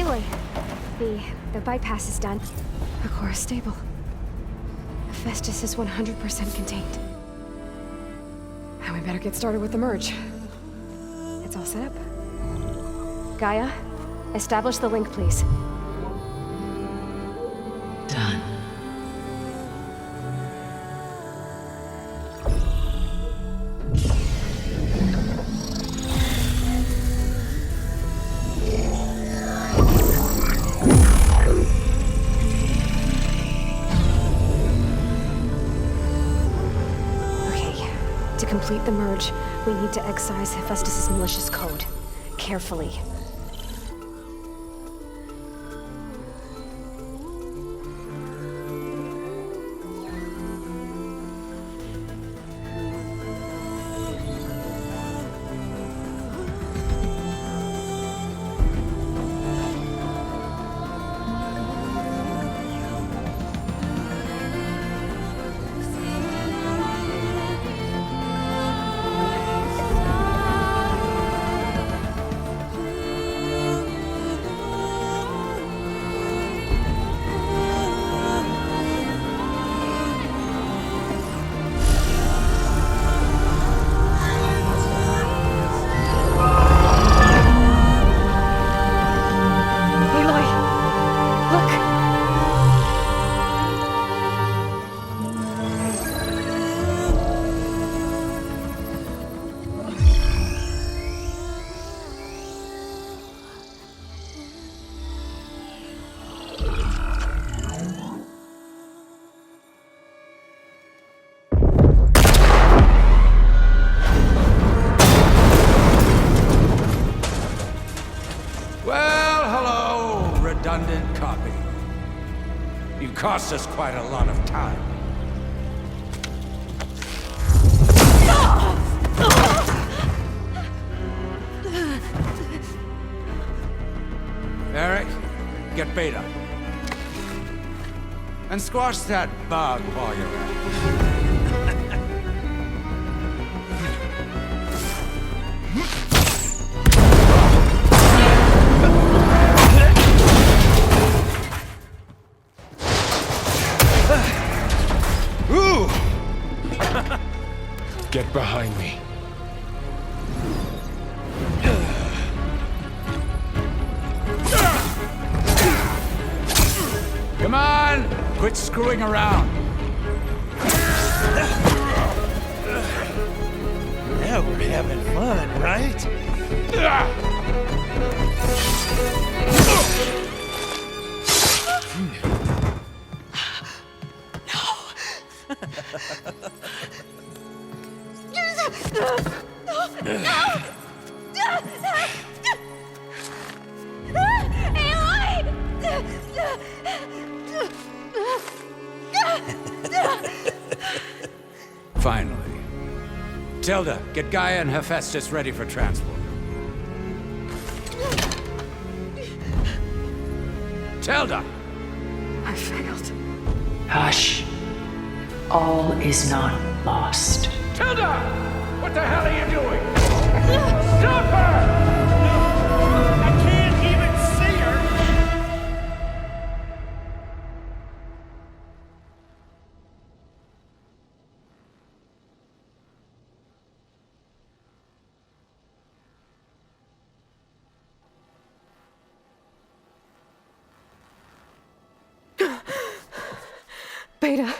Finally! The bypass is done. The core is stable. Hephaestus is 100% contained. And we better get started with the merge. It's all set up. Gaia, establish the link, please. Done. To complete the merge, we need to excise Hephaestus' malicious code. Carefully. Redundant copy. You cost us quite a lot of time. Eric, get Beta. And squash that bug while you're at it. Get behind me. Come on! Quit screwing around. Now we're having fun, right? Finally. Tilda, get Gaia and Hephaestus ready for transport. Tilda! I failed. Hush. All is not lost. Tilda! What the hell are you doing? Stop her! I can't even see her! Beta.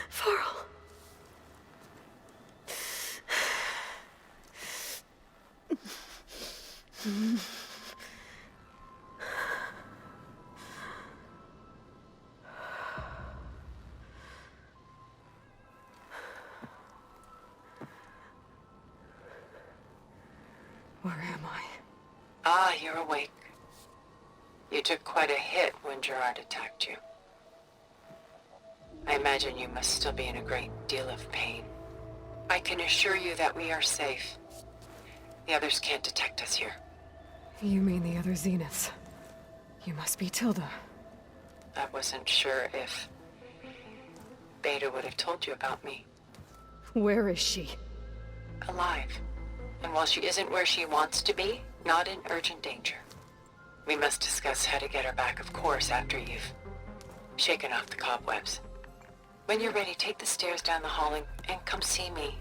Farrell. Where am I? Ah, you're awake. You took quite a hit when Gerard attacked you. I imagine you must still be in a great deal of pain. I can assure you that we are safe. The others can't detect us here. You mean the other Zeniths? You must be Tilda. I wasn't sure if Beta would have told you about me. Where is she? alive. And while she isn't where she wants to be, not in urgent danger. We must discuss how to get her back, of course, after you've shaken off the cobwebs. When you're ready, take the stairs down the hall and come see me.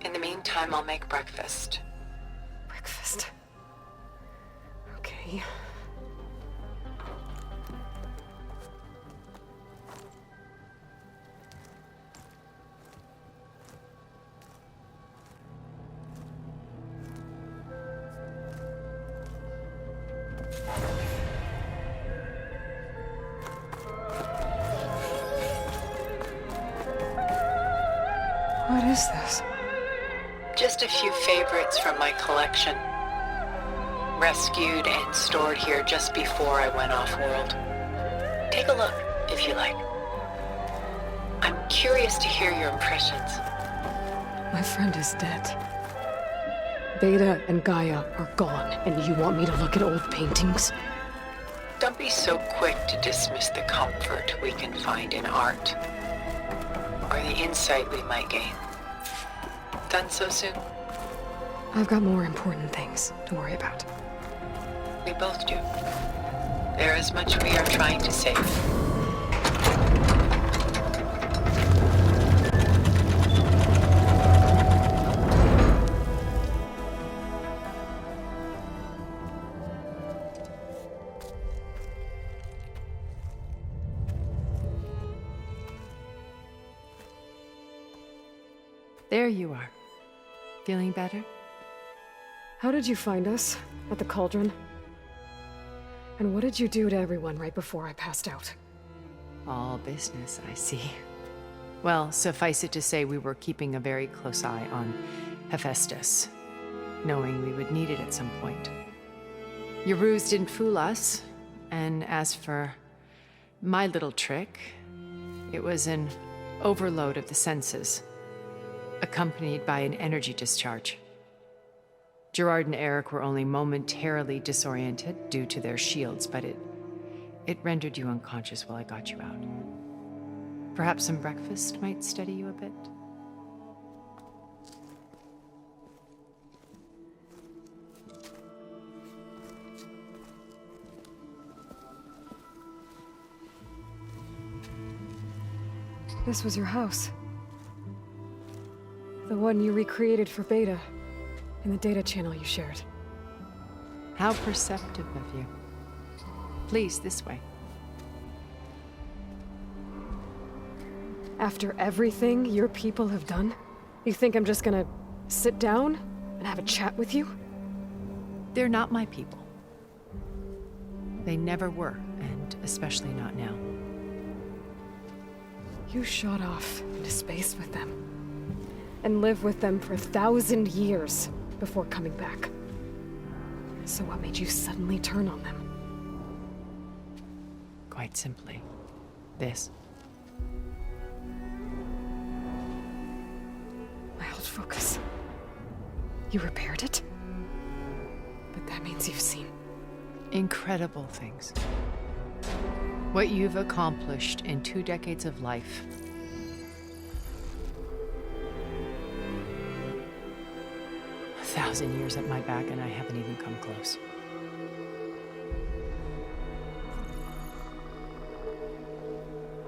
In the meantime, I'll make breakfast. Breakfast. Okay. What is this? Just a few favorites from my collection. Rescued and stored here just before I went off-world. Take a look, if you like. I'm curious to hear your impressions. My friend is dead. Beta and Gaia are gone, and you want me to look at old paintings? Don't be so quick to dismiss the comfort we can find in art. Or the insight we might gain. Done so soon? I've got more important things to worry about. We both do. There is much we are trying to save. There you are. Feeling better? How did you find us? At the cauldron? And what did you do to everyone right before I passed out? All business, I see. Well, suffice it to say we were keeping a very close eye on Hephaestus, knowing we would need it at some point. Your ruse didn't fool us, and as for my little trick, it was an overload of the senses, accompanied by an energy discharge. Gerard and Eric were only momentarily disoriented due to their shields, but it rendered you unconscious while I got you out. Perhaps some breakfast might steady you a bit? This was your house. The one you recreated for Beta, in the data channel you shared. How perceptive of you. Please, this way. After everything your people have done, you think I'm just gonna sit down and have a chat with you? They're not my people. They never were, and especially not now. You shot off into space with them, and lived with them for 1,000 years before coming back. So what made you suddenly turn on them? Quite simply, this. My old focus. You repaired it? But that means you've seen Incredible things. What you've accomplished in 2 decades of life. A 1,000 years at my back and I haven't even come close.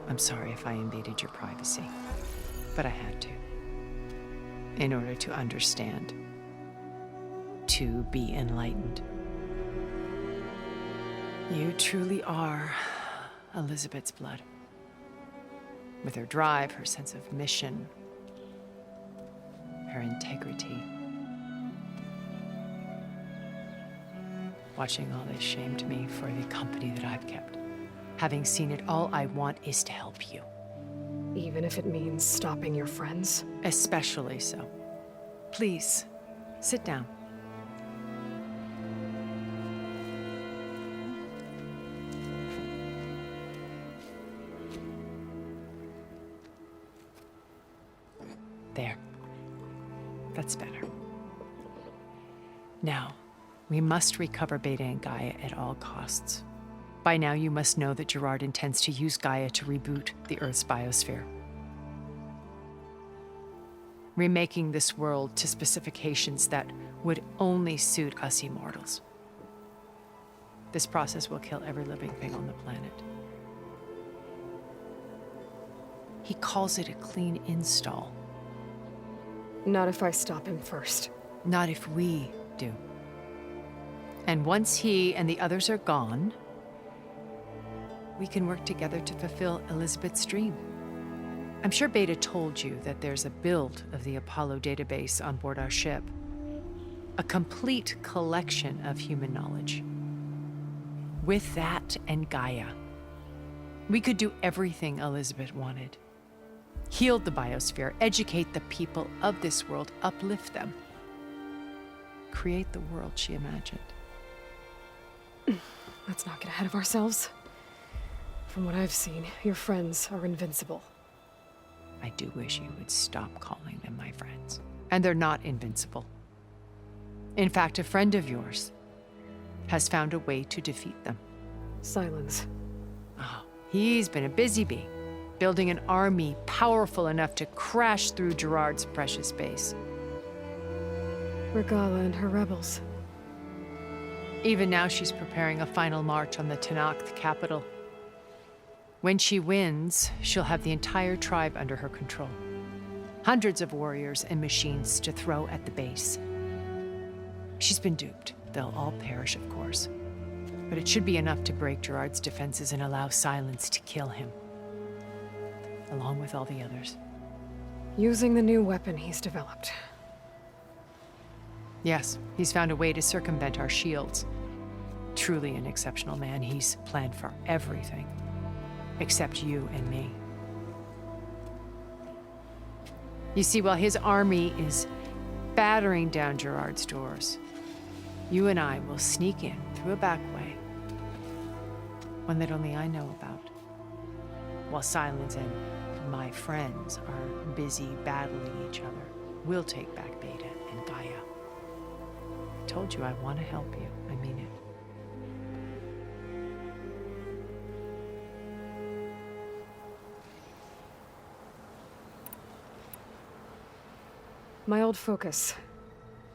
I'm sorry if I invaded your privacy, but I had to. In order to understand. To be enlightened. You truly are Elizabeth's blood. With her drive, her sense of mission, her integrity. Watching all this shamed me for the company that I've kept. Having seen it, all I want is to help you. even if it means stopping your friends. Especially so. Please, sit down. There. That's better. Now, we must recover Beta and Gaia at all costs. By now, you must know that Gerard intends to use Gaia to reboot the Earth's biosphere. remaking this world to specifications that would only suit us immortals. This process will kill every living thing on the planet. He calls it a clean install. Not if I stop him first. Not if we do. And once he and the others are gone, we can work together to fulfill Elizabeth's dream. I'm sure Beta told you that there's a build of the Apollo database on board our ship. A complete collection of human knowledge. With that and Gaia, we could do everything Elizabeth wanted. Heal the biosphere, educate the people of this world, uplift them. Create the world she imagined. Let's not get ahead of ourselves. From what I've seen, your friends are invincible. I do wish you would stop calling them my friends. And they're not invincible. In fact, a friend of yours has found a way to defeat them. Silence. Oh, he's been a busy bee, building an army powerful enough to crash through Gerard's precious base. Regala and her rebels. Even now, she's preparing a final march on the Tenakth capital. When she wins, she'll have the entire tribe under her control. Hundreds of warriors and machines to throw at the base. She's been duped. They'll all perish, of course. But it should be enough to break Gerard's defenses and allow Silence to kill him. Along with all the others. Using the new weapon he's developed. Yes, he's found a way to circumvent our shields. Truly an exceptional man. He's planned for everything. Except you and me. You see, while his army is battering down Gerard's doors, you and I will sneak in through a back way. One that only I know about. While Silence and my friends are busy battling each other, we'll take back Beta and Gaia. I told you I want to help you. I mean it. My old focus.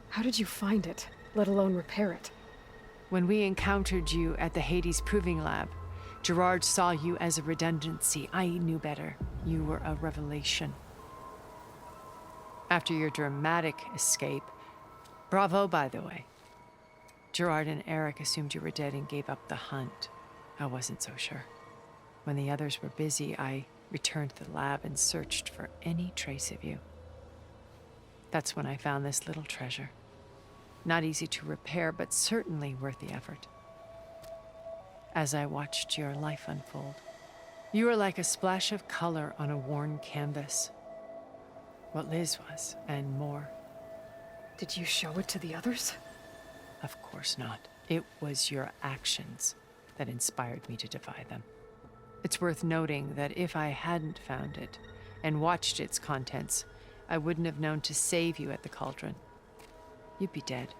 How did you find it, let alone repair it? When we encountered you at the Hades Proving Lab, Gerard saw you as a redundancy. I knew better. You were a revelation. After your dramatic escape, bravo, by the way. Gerard and Eric assumed you were dead and gave up the hunt. I wasn't so sure. When the others were busy, I returned to the lab and searched for any trace of you. That's when I found this little treasure. Not easy to repair, but certainly worth the effort. As I watched your life unfold, you were like a splash of color on a worn canvas. What Liz was, and more. Did you show it to the others? Of course not. It was your actions that inspired me to defy them. It's worth noting that if I hadn't found it and watched its contents, I wouldn't have known to save you at the cauldron. You'd be dead.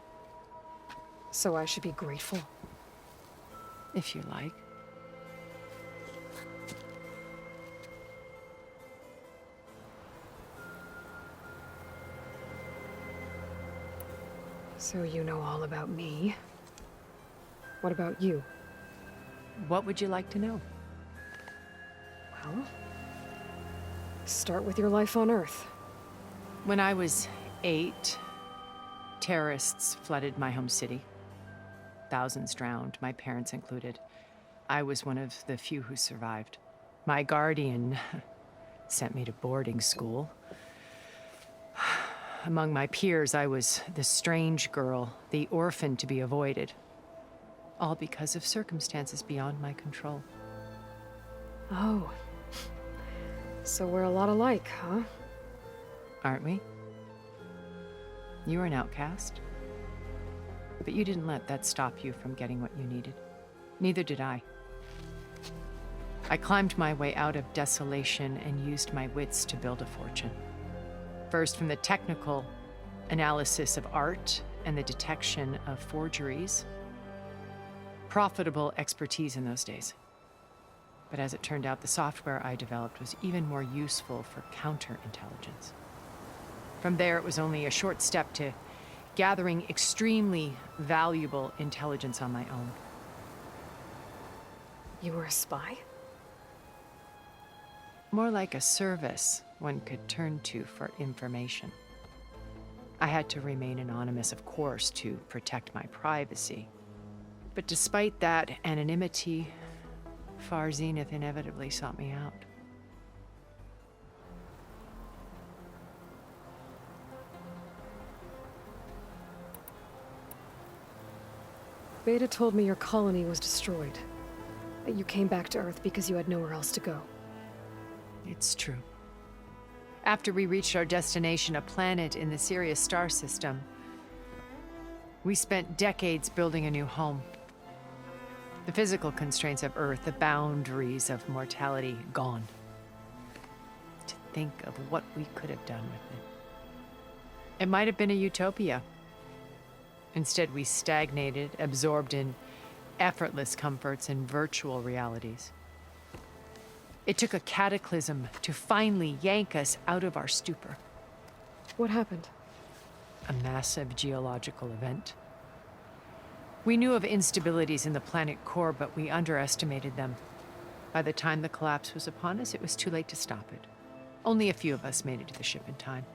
So I should be grateful? If you like. So you know all about me. What about you? What would you like to know? Well, start with your life on Earth. When I was 8, terrorists flooded my home city. Thousands drowned, my parents included. I was one of the few who survived. My guardian sent me to boarding school. Among my peers, I was the strange girl, the orphan to be avoided. All because of circumstances beyond my control. Oh. So we're a lot alike, huh? Aren't we? You were an outcast. But you didn't let that stop you from getting what you needed. Neither did I. I climbed my way out of desolation and used my wits to build a fortune. First, from the technical analysis of art and the detection of forgeries. Profitable expertise in those days. But as it turned out, the software I developed was even more useful for counterintelligence. From there, it was only a short step to gathering extremely valuable intelligence on my own. You were a spy? More like a service one could turn to for information. I had to remain anonymous, of course, to protect my privacy. But despite that anonymity, Far Zenith inevitably sought me out. Beta told me your colony was destroyed. That you came back to Earth because you had nowhere else to go. It's true. After we reached our destination, a planet in the Sirius star system, we spent decades building a new home. The physical constraints of Earth, the boundaries of mortality, gone. To think of what we could have done with it. It might have been a utopia. Instead, we stagnated, absorbed in effortless comforts and virtual realities. It took a cataclysm to finally yank us out of our stupor. What happened? A massive geological event. We knew of instabilities in the planet core, but we underestimated them. By the time the collapse was upon us, it was too late to stop it. Only a few of us made it to the ship in time.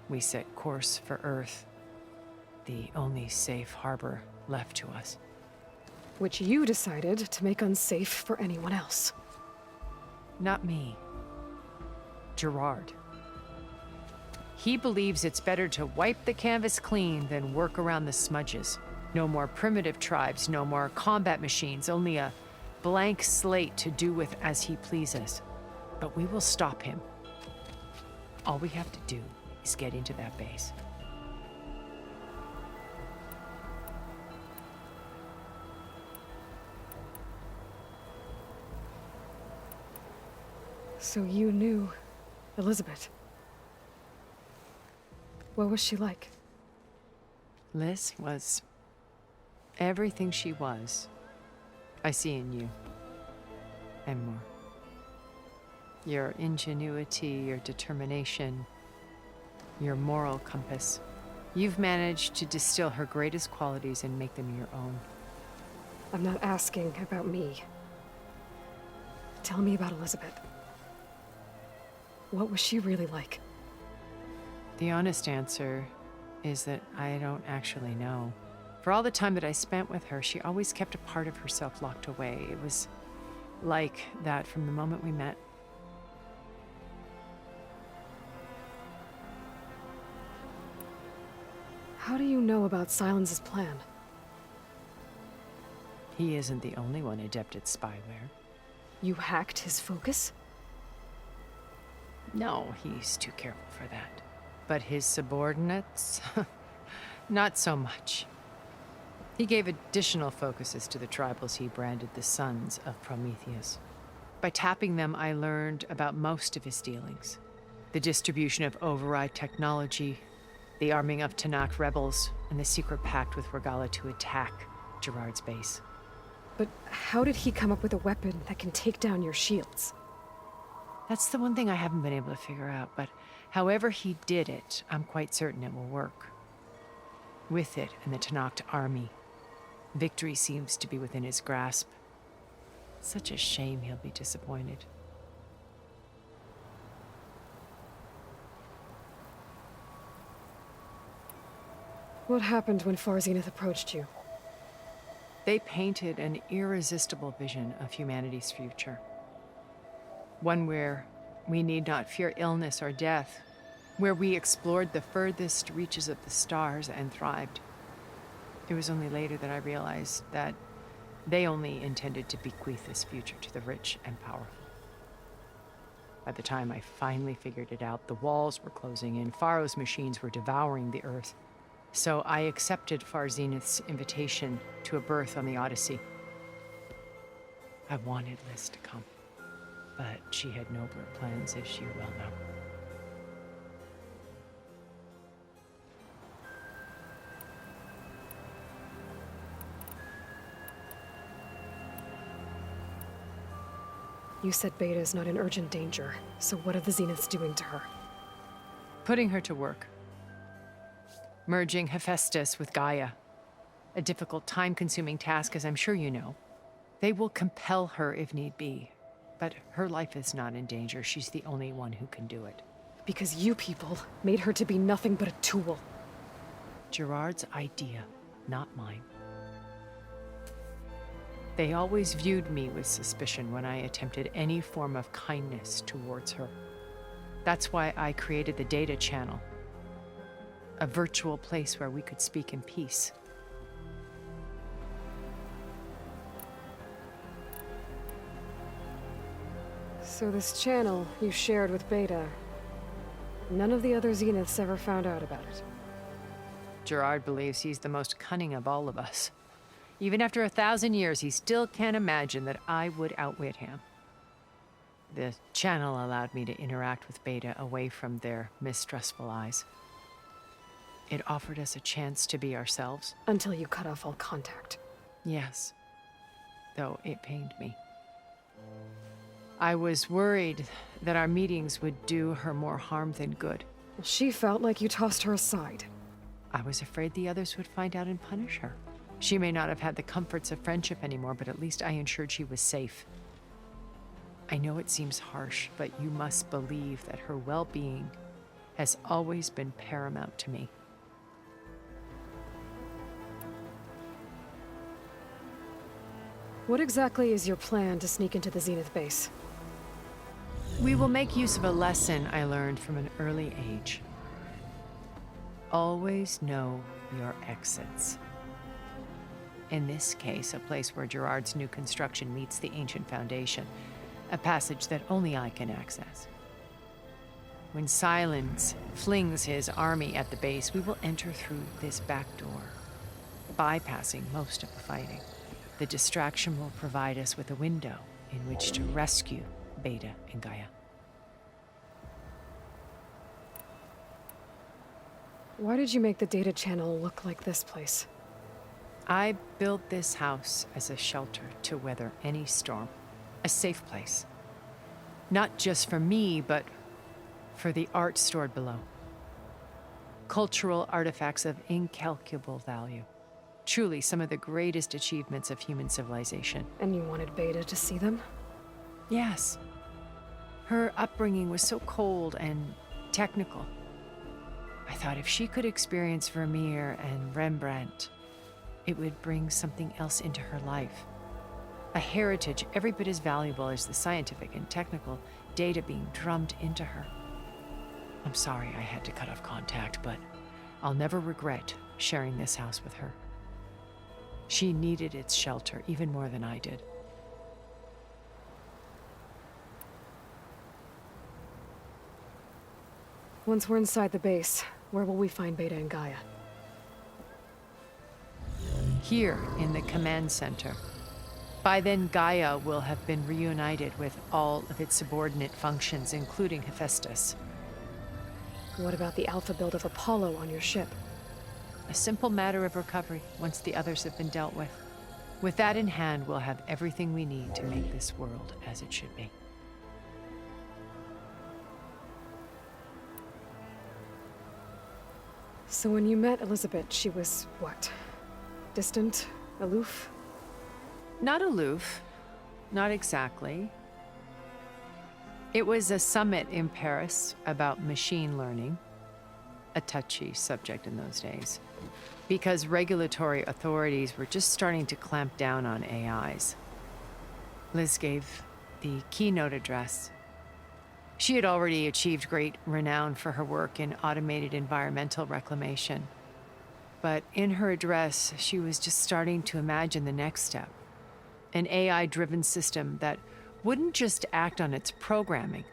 We set course for Earth, the only safe harbor left to us. Which you decided to make unsafe for anyone else. Not me. Gerard. He believes it's better to wipe the canvas clean than work around the smudges. No more primitive tribes, no more combat machines, only a blank slate to do with as he pleases. But we will stop him. All we have to do is get into that base. So you knew Elizabeth. What was she like? Liz was everything she was. I see in you. And more. Your ingenuity, your determination, your moral compass. You've managed to distill her greatest qualities and make them your own. I'm not asking about me. Tell me about Elizabeth. What was she really like? The honest answer is that I don't actually know. For all the time that I spent with her, she always kept a part of herself locked away. It was like that from the moment we met. How do you know about Silence's plan? He isn't the only one adept at spyware. You hacked his focus? No, he's too careful for that. But his subordinates? Not so much. He gave additional focuses to the tribals he branded the Sons of Prometheus. By tapping them, I learned about most of his dealings. The distribution of override technology, the arming of Tanakh rebels, and the secret pact with Regala to attack Gerard's base. But how did he come up with a weapon that can take down your shields? That's the one thing I haven't been able to figure out, but however he did it, I'm quite certain it will work. With it and the Tanakh army, victory seems to be within his grasp. Such a shame he'll be disappointed. What happened when Far Zenith approached you? They painted an irresistible vision of humanity's future. One where we need not fear illness or death, where we explored the furthest reaches of the stars and thrived. It was only later that I realized that they only intended to bequeath this future to the rich and powerful. By the time I finally figured it out, the walls were closing in, Pharaoh's machines were devouring the earth. So I accepted Far Zenith's invitation to a berth on the Odyssey. I wanted Liz to come, but she had nobler plans, as you well know. You said Beta is not in urgent danger, so what are the Zeniths doing to her? Putting her to work. Merging Hephaestus with Gaia. A difficult, time-consuming task, as I'm sure you know. They will compel her if need be. But her life is not in danger. She's the only one who can do it. Because you people made her to be nothing but a tool. Gerard's idea, not mine. They always viewed me with suspicion when I attempted any form of kindness towards her. That's why I created the data channel. A virtual place where we could speak in peace. So this channel you shared with Beta, none of the other Zeniths ever found out about it. Gerard believes he's the most cunning of all of us. Even after 1,000 years, he still can't imagine that I would outwit him. The channel allowed me to interact with Beta away from their mistrustful eyes. It offered us a chance to be ourselves. Until you cut off all contact. Yes, though it pained me. I was worried that our meetings would do her more harm than good. Well, she felt like you tossed her aside. I was afraid the others would find out and punish her. She may not have had the comforts of friendship anymore, but at least I ensured she was safe. I know it seems harsh, but you must believe that her well-being has always been paramount to me. What exactly is your plan to sneak into the Zenith base? We will make use of a lesson I learned from an early age. Always know your exits. In this case, a place where Gerard's new construction meets the ancient foundation, a passage that only I can access. When Silence flings his army at the base, we will enter through this back door, bypassing most of the fighting. The distraction will provide us with a window in which to rescue Beta and Gaia. Why did you make the data channel look like this place? I built this house as a shelter to weather any storm, a safe place. Not just for me, but for the art stored below. Cultural artifacts of incalculable value. Truly some of the greatest achievements of human civilization. And you wanted Beta to see them? Yes. Her upbringing was so cold and technical. I thought if she could experience Vermeer and Rembrandt, it would bring something else into her life. A heritage every bit as valuable as the scientific and technical data being drummed into her. I'm sorry I had to cut off contact, but I'll never regret sharing this house with her. She needed its shelter even more than I did. Once we're inside the base, where will we find Beta and Gaia? Here in the command center. By then, Gaia will have been reunited with all of its subordinate functions, including Hephaestus. What about the alpha build of Apollo on your ship? A simple matter of recovery once the others have been dealt with. With that in hand, we'll have everything we need to make this world as it should be. So when you met Elizabeth, she was what? Distant? Aloof? Not aloof. Not exactly. It was a summit in Paris about machine learning. A touchy subject in those days. Because regulatory authorities were just starting to clamp down on AIs. Liz gave the keynote address. She had already achieved great renown for her work in automated environmental reclamation. But in her address, she was just starting to imagine the next step. An AI-driven system that wouldn't just act on its programming,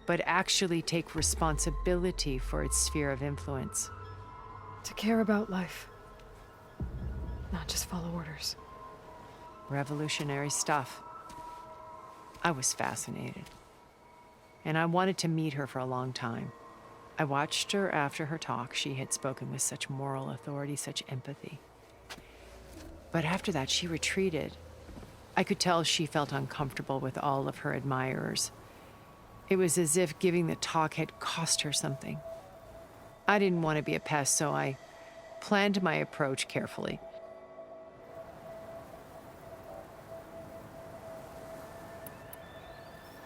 but actually take responsibility for its sphere of influence. To care about life. Not just follow orders. Revolutionary stuff. I was fascinated. And I wanted to meet her for a long time. I watched her after her talk. She had spoken with such moral authority, such empathy. But after that, she retreated. I could tell she felt uncomfortable with all of her admirers. It was as if giving the talk had cost her something. I didn't want to be a pest, so I planned my approach carefully.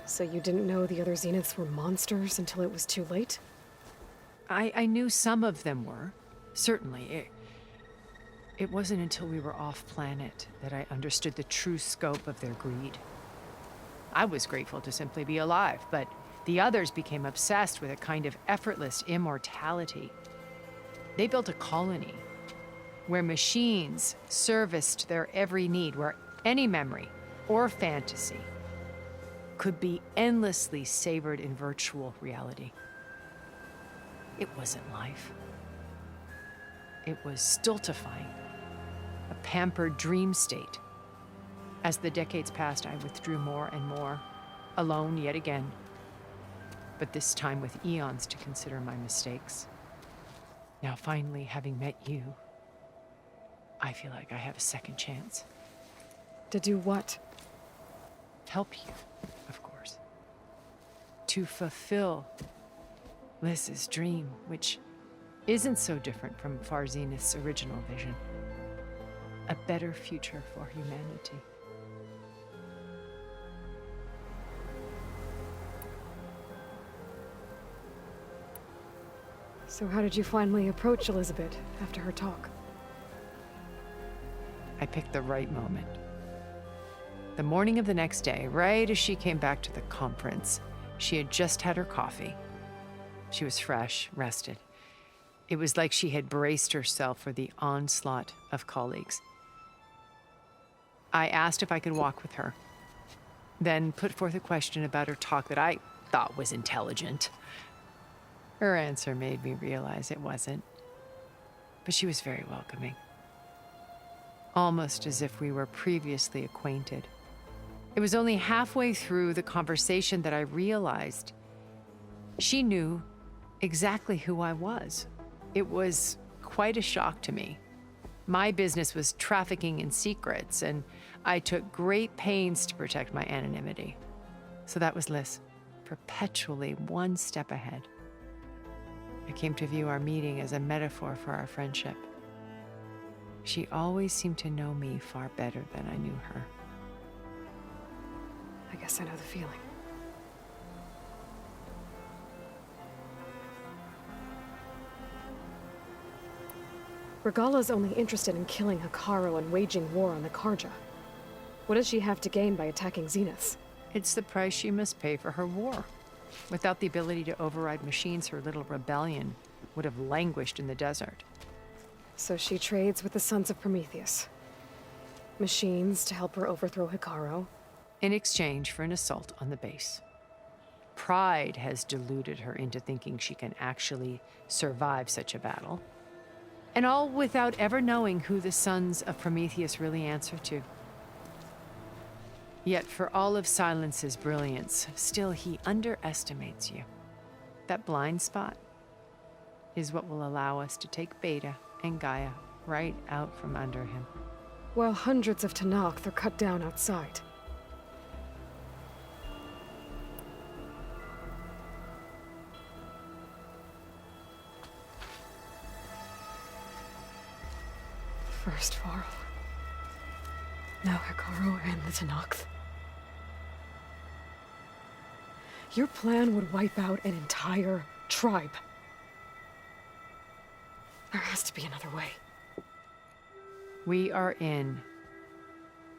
So you didn't know the other Zeniths were monsters until it was too late? I knew some of them were, certainly. It wasn't until we were off-planet that I understood the true scope of their greed. I was grateful to simply be alive, but the others became obsessed with a kind of effortless immortality. They built a colony where machines serviced their every need, where any memory or fantasy could be endlessly savored in virtual reality. It wasn't life. It was stultifying, a pampered dream state. As the decades passed, I withdrew more and more, alone yet again, but this time with eons to consider my mistakes. Now, finally, having met you, I feel like I have a second chance. To do what? Help you, of course. To fulfill Liz's dream, which isn't so different from Zenith's original vision. A better future for humanity. So how did you finally approach Elizabeth after her talk? I picked the right moment. The morning of the next day, right as she came back to the conference, she had just had her coffee. She was fresh, rested. It was like she had braced herself for the onslaught of colleagues. I asked if I could walk with her, then put forth a question about her talk that I thought was intelligent. Her answer made me realize it wasn't, but she was very welcoming. Almost as if we were previously acquainted. It was only halfway through the conversation that I realized she knew exactly who I was. It was quite a shock to me. My business was trafficking in secrets, and I took great pains to protect my anonymity. So that was Liz, perpetually one step ahead. I came to view our meeting as a metaphor for our friendship. She always seemed to know me far better than I knew her. I guess I know the feeling. Regala's only interested in killing Hekarro and waging war on the Karja. What does she have to gain by attacking Zeniths? It's the price she must pay for her war. Without the ability to override machines, her little rebellion would have languished in the desert. So she trades with the Sons of Prometheus. Machines to help her overthrow Hekarro. In exchange for an assault on the base. Pride has deluded her into thinking she can actually survive such a battle. And all without ever knowing who the Sons of Prometheus really answer to. Yet for all of Silence's brilliance, still he underestimates you. That blind spot is what will allow us to take Beta and Gaia right out from under him. While hundreds of Tenakth are cut down outside. First Varl. Now Hekarro and the Tenakth. Your plan would wipe out an entire tribe. There has to be another way. We are in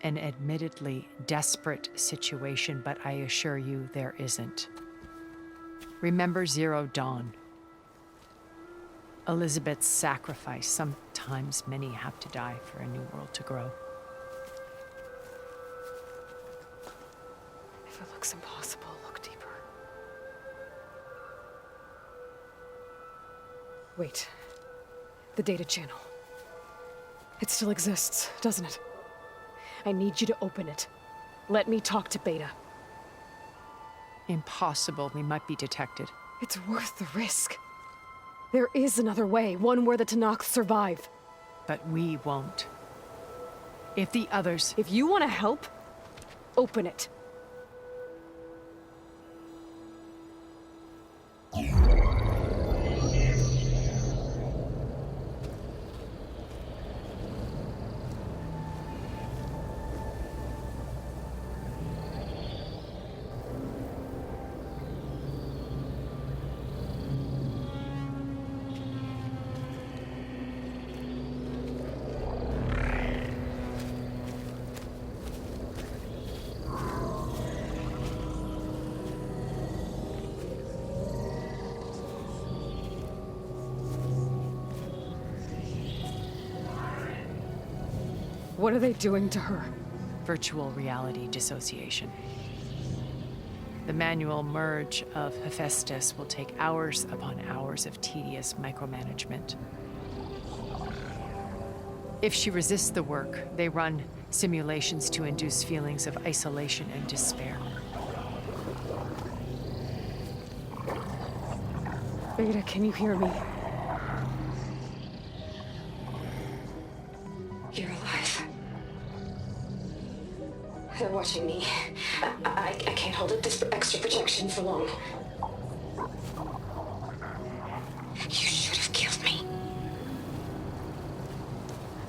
an admittedly desperate situation, but I assure you there isn't. Remember Zero Dawn. Elizabeth's sacrifice. Sometimes many have to die for a new world to grow. If it looks impossible, look deeper. Wait. The data channel. It still exists, doesn't it? I need you to open it. Let me talk to Beta. Impossible. We might be detected. It's worth the risk. There is another way, one where the Tenakth survive. But we won't. If the others... If you want to help, open it. What are they doing to her? Virtual reality dissociation. The manual merge of Hephaestus will take hours upon hours of tedious micromanagement. If she resists the work, they run simulations to induce feelings of isolation and despair. Beta, can you hear me? You're alive. They're watching me. I can't hold up this extra protection for long. You should have killed me.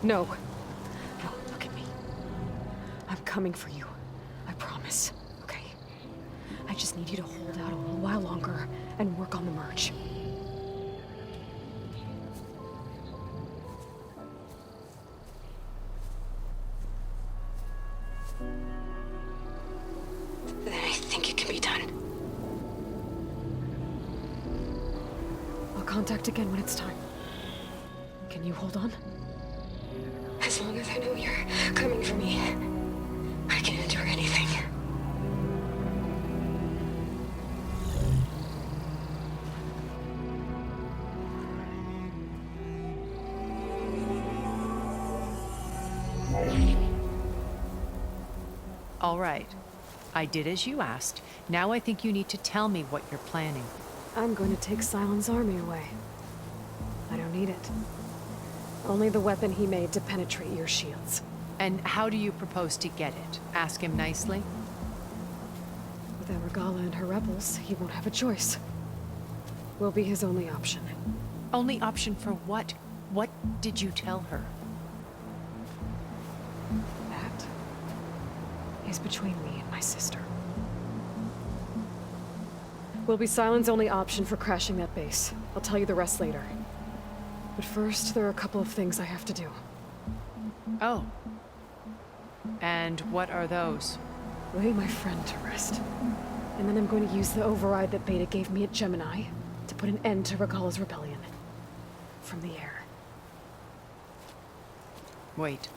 No. No, look at me. I'm coming for you. I promise. Okay? I just need you to hold out a little while longer and work on the merge. Then I think it can be done. I'll contact again when it's time. Can you hold on? As long as I know you're coming for me, I can endure anything. All right. I did as you asked. Now I think you need to tell me what you're planning. I'm going to take Silent's army away. I don't need it. Only the weapon he made to penetrate your shields. And how do you propose to get it? Ask him nicely? Without Regala and her rebels, he won't have a choice. We'll be his only option. Only option for what? What did you tell her? That is between me and my sister. Will be Silent's only option for crashing that base. I'll tell you the rest later. But first, there are a couple of things I have to do. Oh. And what are those? Lay my friend to rest. And then I'm going to use the override that Beta gave me at Gemini to put an end to Regala's rebellion. From the air. Wait.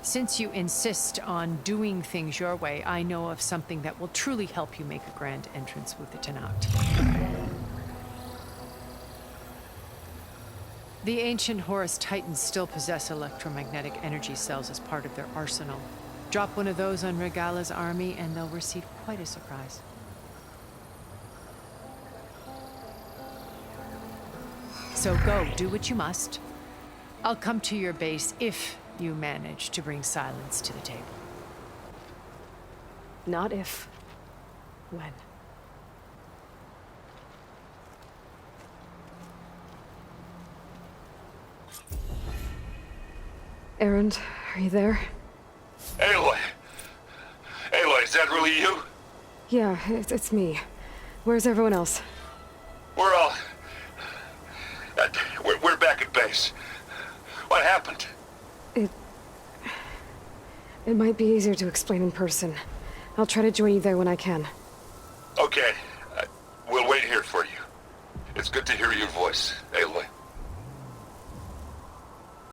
Since you insist on doing things your way, I know of something that will truly help you make a grand entrance with the Tenat. The ancient Horus Titans still possess electromagnetic energy cells as part of their arsenal. Drop one of those on Regala's army and they'll receive quite a surprise. So go, do what you must. I'll come to your base if you manage to bring silence to the table. Not if. When. Erend, are you there? Aloy! Aloy, is that really you? Yeah, it's me. Where's everyone else? We're all... we're back at base. What happened? It might be easier to explain in person. I'll try to join you there when I can. Okay. We'll wait here for you. It's good to hear your voice, Aloy.